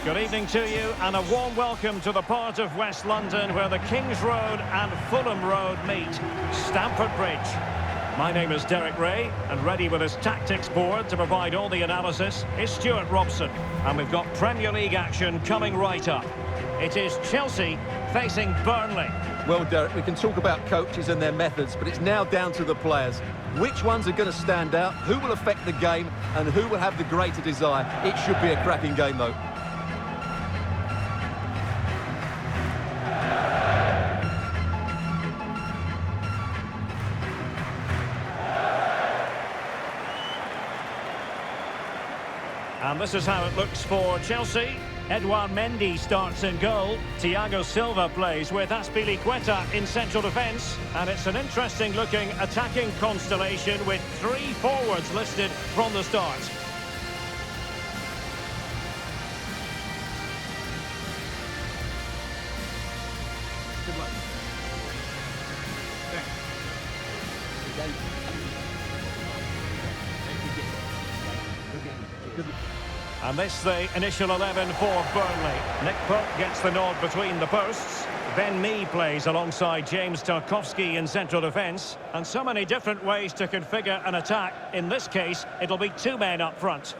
Good evening to you and a warm welcome to the part of West London where the King's Road and Fulham Road meet, Stamford Bridge. My name is Derek Ray, and ready with his tactics board to provide all the analysis is Stuart Robson. And we've got Premier League action coming right up. It is Chelsea facing Burnley. Well, Derek, we can talk about coaches and their methods, but it's now down to the players. Which ones are going to stand out, who will affect the game, and who will have the greater desire? It should be a cracking game, though. And this is how it looks for Chelsea. Edouard Mendy starts in goal. Thiago Silva plays with Azpilicueta in central defence. And it's an interesting-looking attacking constellation with three forwards listed from the start. Good luck. And this the initial 11 for Burnley. Nick Pope gets the nod between the posts. NVMe plays alongside James Tarkowski in central defence. And so many different ways to configure an attack. In this case, it'll be two men up front.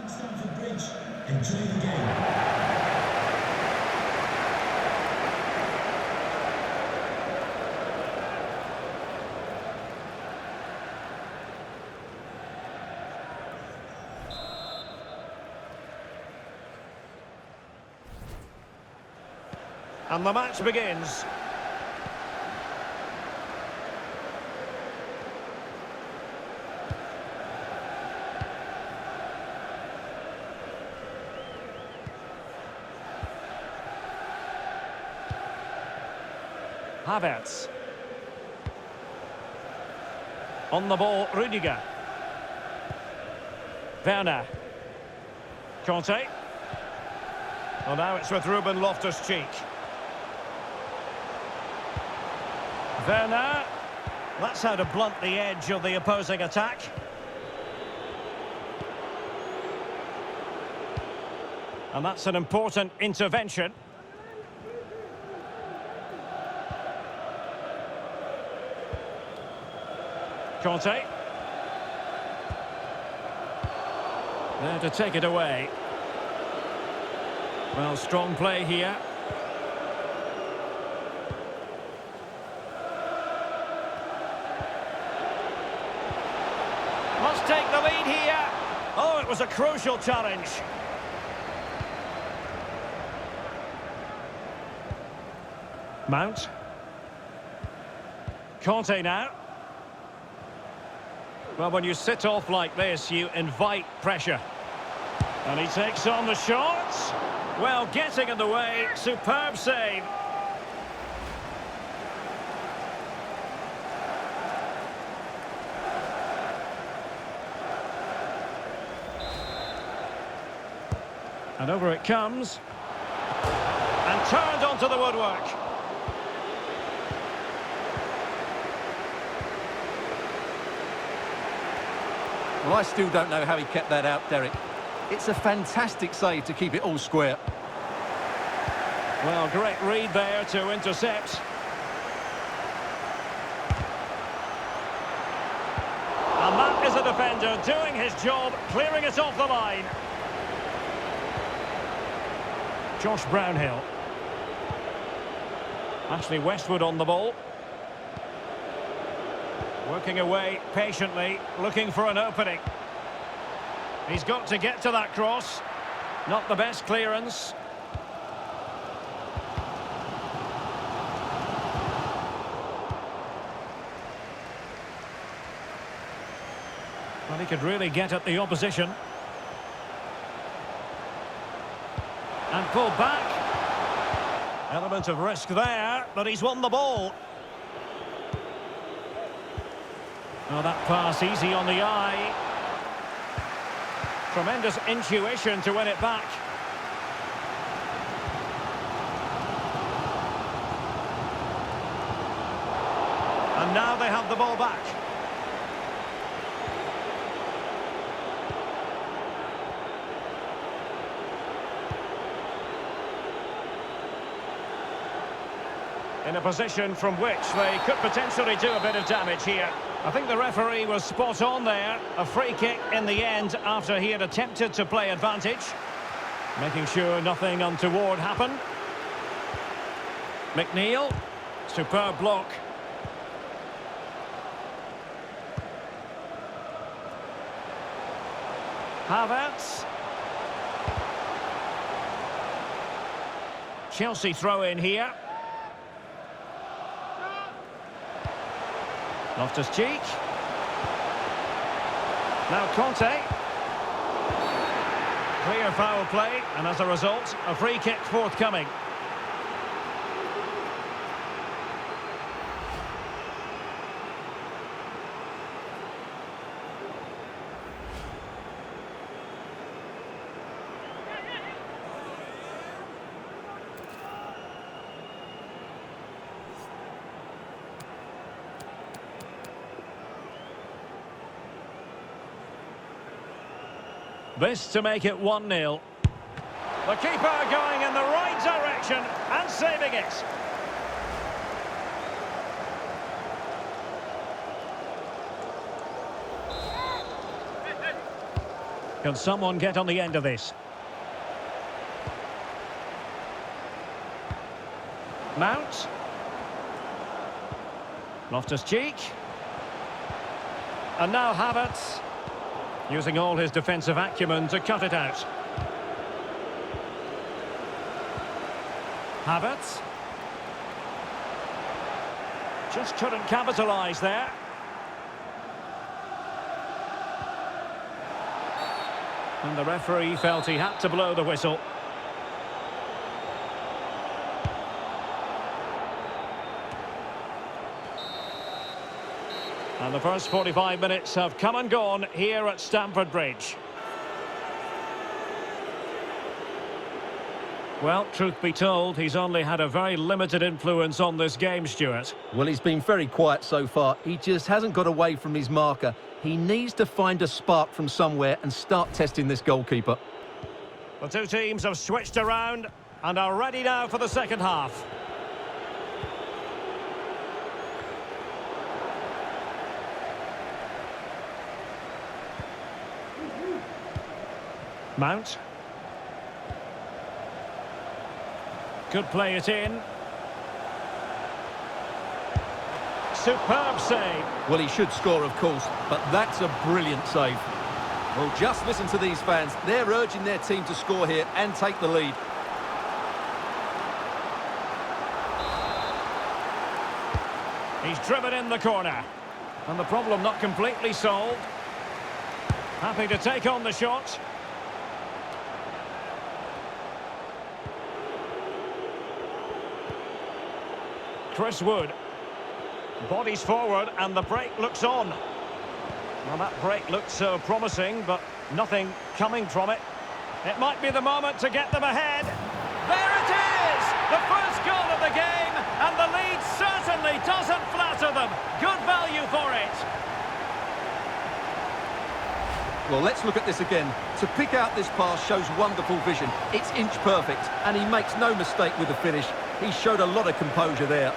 Stamford Bridge. Enjoy the game. And the match begins. Havertz. On the ball, Rudiger. Werner. Conte. Well, now it's with Ruben Loftus-Cheek. Werner, that's how to blunt the edge of the opposing attack. And that's an important intervention. Conte. There to take it away. Well, strong play here. Must take the lead here. Oh, it was a crucial challenge. Mount. Conte now. Well, when you sit off like this, you invite pressure. And he takes on the shots. Well, getting in the way. Superb save. And over it comes. And turned onto the woodwork. Well, I still don't know how he kept that out, Derek. It's a fantastic save to keep it all square. Well, great read there to intercept. And that is a defender doing his job, clearing it off the line. Josh Brownhill. Ashley Westwood on the ball. Working away patiently, looking for an opening. He's got to get to that cross. Not the best clearance. Well, he could really get at the opposition. And pull back. Element of risk there, but he's won the ball. Oh, that pass easy on the eye. Tremendous intuition to win it back. And now they have the ball back. In a position from which they could potentially do a bit of damage here. I think the referee was spot on there. A free kick in the end after he had attempted to play advantage. Making sure nothing untoward happened. McNeil. Superb block. Havertz. Chelsea throw in here. Loftus-Cheek. Now Conte. Clear foul play, and as a result, a free kick forthcoming. This to make it 1-0. The keeper going in the right direction and saving it. Can someone get on the end of this? Mount. Loftus-Cheek. And now Havertz. Using all his defensive acumen to cut it out. Havertz. Just couldn't capitalise there. And the referee felt he had to blow the whistle. And the first 45 minutes have come and gone here at Stamford Bridge. Well, truth be told, he's only had a very limited influence on this game, Stuart. Well, he's been very quiet so far. He just hasn't got away from his marker. He needs to find a spark from somewhere and start testing this goalkeeper. The two teams have switched around and are ready now for the second half. Mount. Could play it in. Superb save. Well, he should score, of course, but that's a brilliant save. Well, just listen to these fans. They're urging their team to score here and take the lead. He's driven in the corner. And the problem not completely solved. Happy to take on the shot. Chris Wood. Bodies forward and the break looks on. Well, that break looked so promising, but nothing coming from it. It might be the moment to get them ahead. There it is! The first goal of the game, and the lead certainly doesn't flatter them. Good value for it. Well, let's look at this again. To pick out this pass shows wonderful vision. It's inch perfect, and he makes no mistake with the finish. He showed a lot of composure there.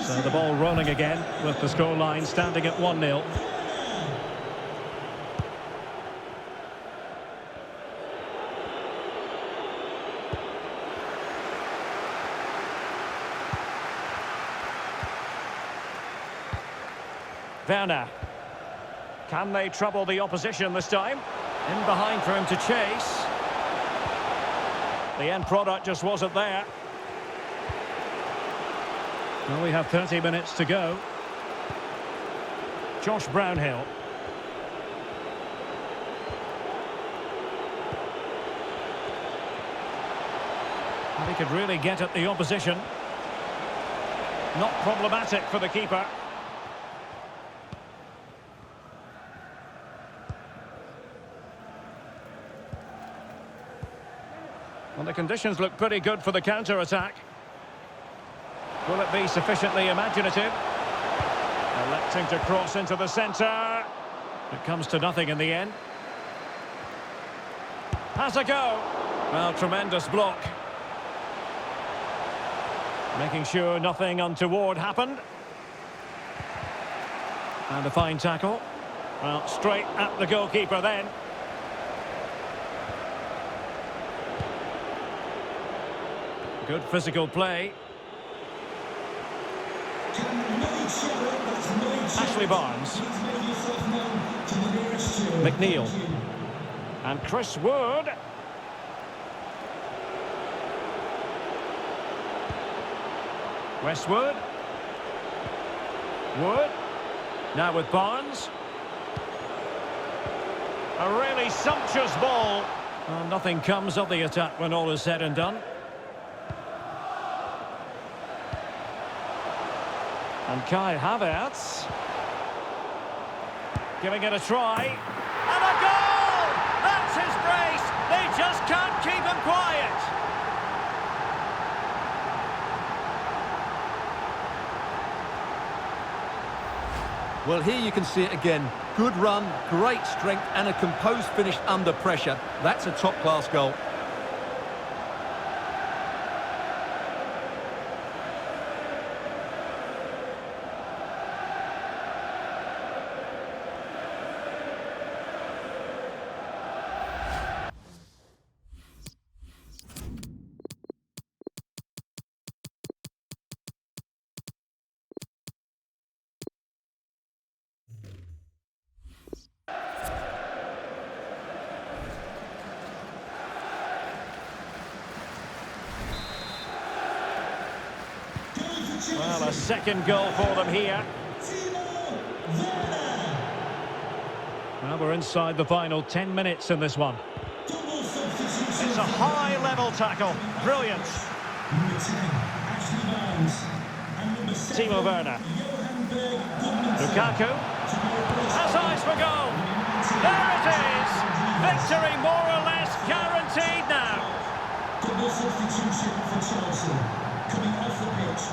So the ball rolling again with the scoreline standing at 1-0. Werner. Can they trouble the opposition this time? In behind for him to chase. The end product just wasn't there. Well, we have 30 minutes to go. Josh Brownhill. And he could really get at the opposition. Not problematic for the keeper. Well, the conditions look pretty good for the counter-attack. Will it be sufficiently imaginative? Electing to cross into the centre. It comes to nothing in the end. Has a go. Well, tremendous block. Making sure nothing untoward happened. And a fine tackle. Well, straight at the goalkeeper then. Good physical play. Ashley Barnes. McNeil. And Chris Wood. Westwood. Wood. Now with Barnes. A really sumptuous ball. Well, nothing comes of the attack when all is said and done. And Kai Havertz. Giving it a try. And a goal! That's his brace! They just can't keep him quiet. Well, here you can see it again. Good run, great strength, and a composed finish under pressure. That's a top-class goal. Well, a second goal for them here. Well, we're inside the final 10 minutes in this one. It's a high-level tackle. Brilliant. Timo Werner. Lukaku. Has eyes for goal. There it is. Victory more or less guaranteed now. Double substitution for Chelsea. Coming off the pitch,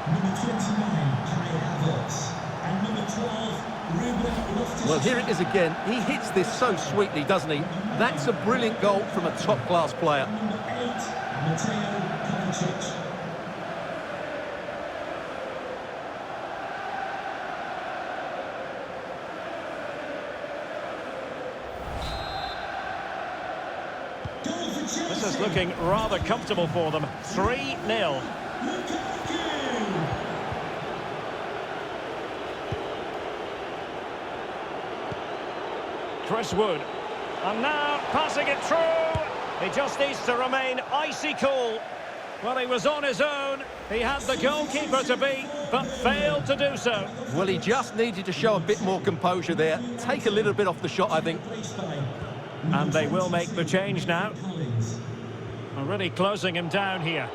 number 29, Kai Havertz, and number 12, Ruben Loftus. Well, here it is again. He hits this so sweetly, doesn't he? That's a brilliant goal from a top-class player. Number 8, Mateo Kovacic. This is looking rather comfortable for them. 3-0. Chris Wood. And now passing it through. He just needs to remain icy cool. Well, he was on his own. He had the goalkeeper to beat, but failed to do so. Well, he just needed to show a bit more composure there. Take a little bit off the shot, I think. And they will make the change now. Already closing him down here.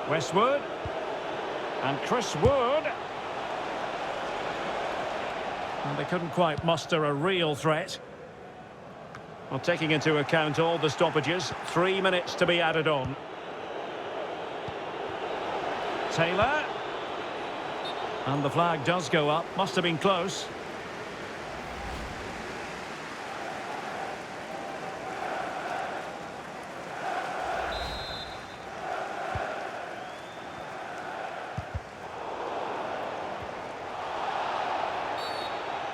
Westwood. And Chris Wood. And they couldn't quite muster a real threat. Well, taking into account all the stoppages, 3 minutes to be added on. Taylor. And the flag does go up. Must have been close.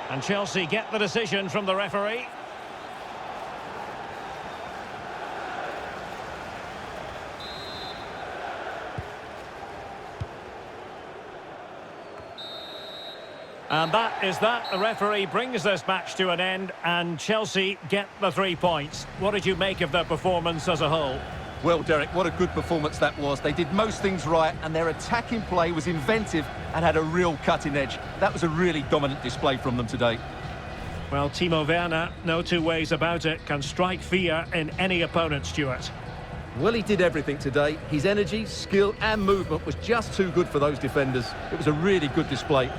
And Chelsea get the decision from the referee. And that is that. The referee brings this match to an end, and Chelsea get the 3 points. What did you make of their performance as a whole? Well, Derek, what a good performance that was. They did most things right, and their attacking play was inventive and had a real cutting edge. That was a really dominant display from them today. Well, Timo Werner, no two ways about it, can strike fear in any opponent, Stuart. Well, he did everything today. His energy, skill and movement was just too good for those defenders. It was a really good display.